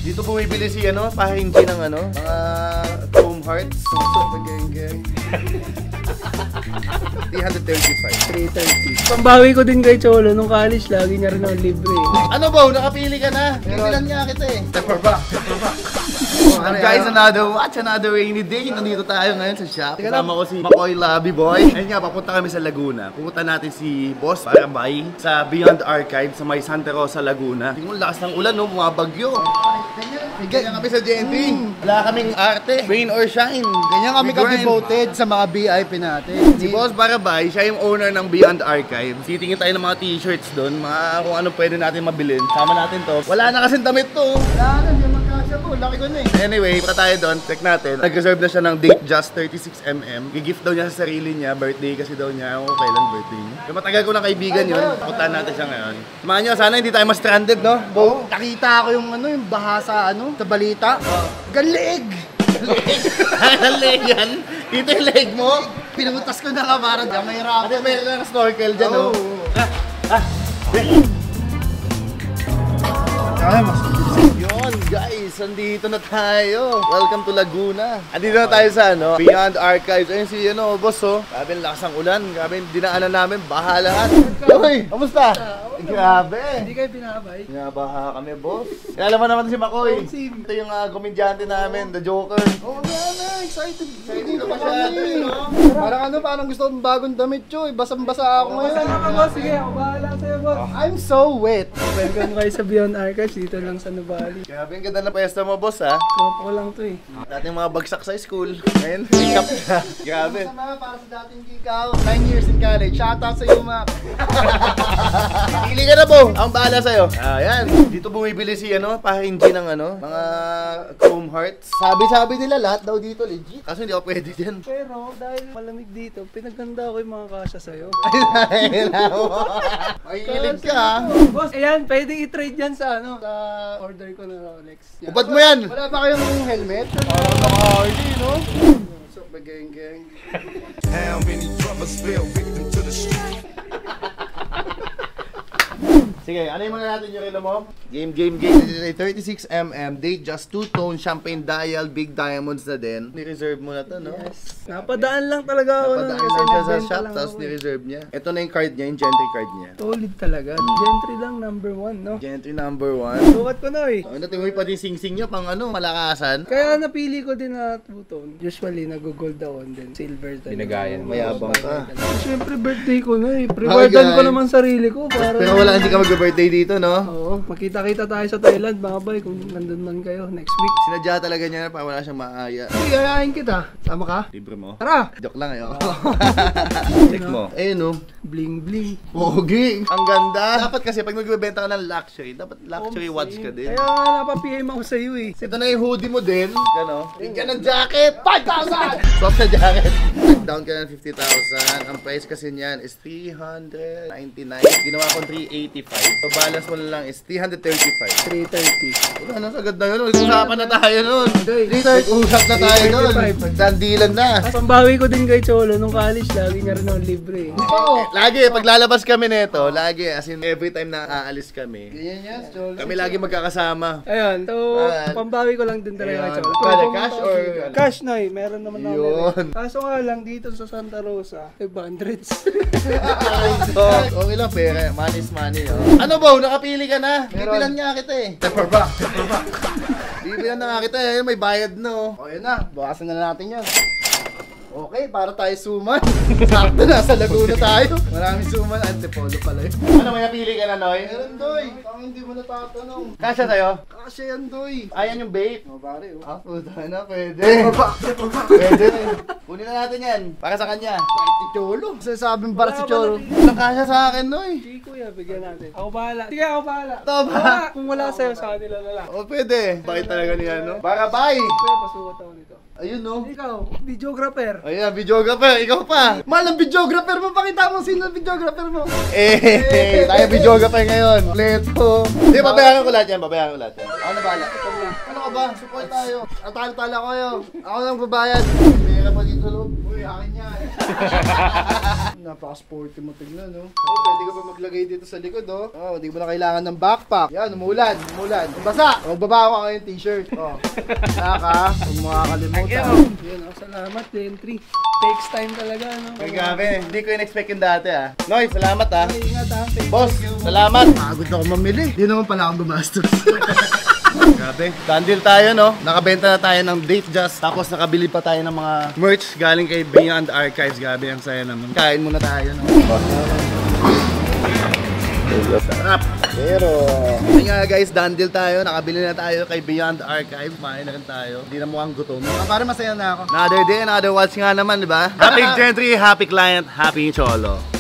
Dito bumibili si pahingi ng mga Chrome Hearts. Geng. 335. 330. Pambawi ko din kay Cholo nung college, lagi niya rin ako libre. Ano ba? Nakapili ka na. Bibilan nga kita eh. Pepper back. Guys, another rainy day. Nandito tayo ngayon sa shop. Kasama ko si Makoy Lobby Boy. Ayun nga, papunta kami sa Laguna. Pupunta natin si Boss Barabay sa Beyond Archive sa may Santa Rosa, Laguna. Tingnan, lakas ng ulan, bumabagyo. Ganyan kami sa GNT. Wala kaming arte, rain or shine. Ganyan kami ka-devoted sa mga VIP natin. Si Boss Barabay, siya yung owner ng Beyond Archive. Titingin tayo ng mga t-shirts doon, kung ano pwede natin mabilin. Sama natin to. Wala na kasing damit to. Wala na, hindi magkasya po. Laki ko na eh. Anyway, punta tayo doon. Check natin. Nag-reserve na siya ng date just 36mm. Gigift daw niya sa sarili niya. Birthday kasi daw niya. Kung kailan birthday niya. Yung matagal ko ng kaibigan yun. Puntahan natin siya ngayon. Samahan nyo, sana hindi tayo ma-stranded, no? Bo, nakita ko yung yung baha sa sa balita. Galig! Ang leg yan? Dito yung leg mo? Pinamutas ko na ka para di mahirap. Ate, mayroon na snorkel dyan, no? Yun, guys, andito na tayo. Welcome to Laguna. Andito na tayo sa Beyond Archives. Ayun si boss, Grabe, lakas ng ulan. Grabe, dinaanan namin, baha lahat. Uy, kamusta? Grabe. Hindi kayo binabay. Baha kami, boss. Kaya mo naman si Makoy. Ito yung komedyante namin, the Joker. Oo na, excited. Excited na masyado, Parang gusto kong bagong damit, Choy. Basang-basa ako ngayon. Sige, ako bahala sa'yo, boss. I'm so wet. Welcome kayo sa Beyond Archives, dito lang sa Nuvali. Grabe, ang ganda na piyesta mo, boss, ha? Tropa ko lang to eh. Dating mga bagsak sa school. Ngayon, pick up na. Grabe. Sama para sa dating kikaw. 9 years in college. Shoutout sa iyo, Mac. Pili ka na po. Ang bahala sa'yo. Ayan. Dito bumibili si pahingi ng mga Chrome Hearts. Sabi nila lahat daw dito legit. Kaso hindi ako pwede dyan. Pero dahil malamig dito, pinaganda ko yung mga kasya sa'yo. Makikilig ka, ha? Boss, ayan, pwede i-trade yan sa sa order ko na Rolex. Yan. Ubad mo yan. Wala ba kayong helmet? Parang naka-hardy, no? So, geng. How many brothers fell victim to the street? Sige, ano yung mga natin yung relo mo? Game. 36mm, date just 2-tone, champagne dial, big diamonds na din. Ni-reserve mo na to, no? Yes. Napadaan lang talaga ako. Napadaan lang siya sa shop, tapos ni-reserve niya. Ito na yung card niya, yung Gentry card niya. Solid talaga. Gentry lang number 1, no? Gentry number 1. Sukat ko na eh. Natin mo pa din sing-sing niya pang malakasan. Kaya napili ko din na two-tone. Usually, nag-gold ako din. Silver din. Binagayan mo. Mayabang ka. Siyempre, birthday ko na eh. Prewardan ko naman sarili ko. Para Pero wala, hindi ka mag-birthday dito, no? Oo, makita-kita tayo sa Thailand, mga boy, kung nandun man kayo next week. Sinadya talaga niya para wala siyang maaya. Sige, ayayin kita. Sama ka? Libre mo? Tara! Joke lang ayo. Check mo. Ayun, no? Bling bling. Pogi! Ang ganda! Dapat kasi pag magbebenta ka ng luxury, dapat luxury watch ka din. Kaya nga napapm ako sa'yo eh. Ito na yung hoodie mo din. Gano? Tingnan ng jacket! 5,000! Swap sa jacket. Down ka ng 50,000. Ang price kasi niyan is 399. Ginawa ko 385. So balance mo na lang is 335. 330. Wala na, sagad na yun. Nag-usapan na tayo nun. Nag-usap na tayo nun. 335. Dandilan na. Pambawi ko din kay Cholo nung college, lagi niya rin ako libre eh. Lagi, pag lalabas kami nito, lagi, as in every time na aalis kami, Ganyan yan, Cholo. kami lagi magkakasama. Ayun, so pambawi ko lang din talaga kay Cholo. Pwede cash or... Cash na eh, meron naman ako. Yun. Kaso nga lang dito sa Santa Rosa, 500s. So, okay lang pera. Money is money. Ano ba? Nakapili ka na. Bibilan nga kita eh. Pepper back. Bibilan na nga kita eh. May bayad no. O, yun na. Bukasan na natin yan. Okay, para tayo suman. Sakto na, sa Laguna tayo. Maraming suman. Antipolo pala yun. Ano, may napili ka na, Noy? Meron, Doy. Ang hindi mo natatanong. Kasya sa'yo? Kasi yan, Doy. Ayan yung vape. O, pare, oh. Puta na, pwede. Pwede. Kunin na natin yan. Para sa kanya. Si Cholo. Sasabing para si Cholo. Walang kasya sa akin, Noy. Sige kuya, bigyan natin. Ako bahala. Sige, ako bahala. Ito ba? Kung wala sa'yo, sa kanila na lang. O, pwede. Bakit talaga niya, no? Para bye. Kuya, pasukat ako nito. Ayun, no? Ikaw, videographer. Ayan, videographer. Ikaw pa. Mahal ang videographer mo. Pakita mo sino ang videographer mo. Tayo videographer ngayon. Leto. Hindi, babayaran ko lahat yan. Babayaran ko lahat yan. Ako na bahala. Ano ka ba? Support tayo. Talo-talo kayo. Ako nang babayad. Pera pa dito loob. Uy, akin yan. napaka-sporty mo tignan, no? Oh, pwede ka pa maglagay dito sa likod, oh. Oh, hindi mo na kailangan ng backpack. Yan, umulan. Basa! Magbaba ko ngayon t-shirt. Oh. Saka, huwag mo kakalimutan. Yun, salamat, entry. Takes time talaga, no? Ay, grabe. Hindi ko in-expect yung dati, Noy, salamat, Ay, ingat ha. Boss, salamat. Pagod ako mamili. Hindi naman pala akong gumastos. Grabe. Done deal tayo, no? Nakabenta na tayo ng Date Just. Tapos nakabili pa tayo ng mga merch galing kay Beyond Archives. Grabe, ang saya naman. Kain muna tayo, no? Sarap. Pero, Ayun nga guys, done deal tayo. Nakabili na tayo kay Beyond Archive. Kumain na rin tayo. Hindi na mukhang gutom. parang masaya na ako. Another day, another watch nga naman, di ba? Happy Gentry, happy client, happy Cholo.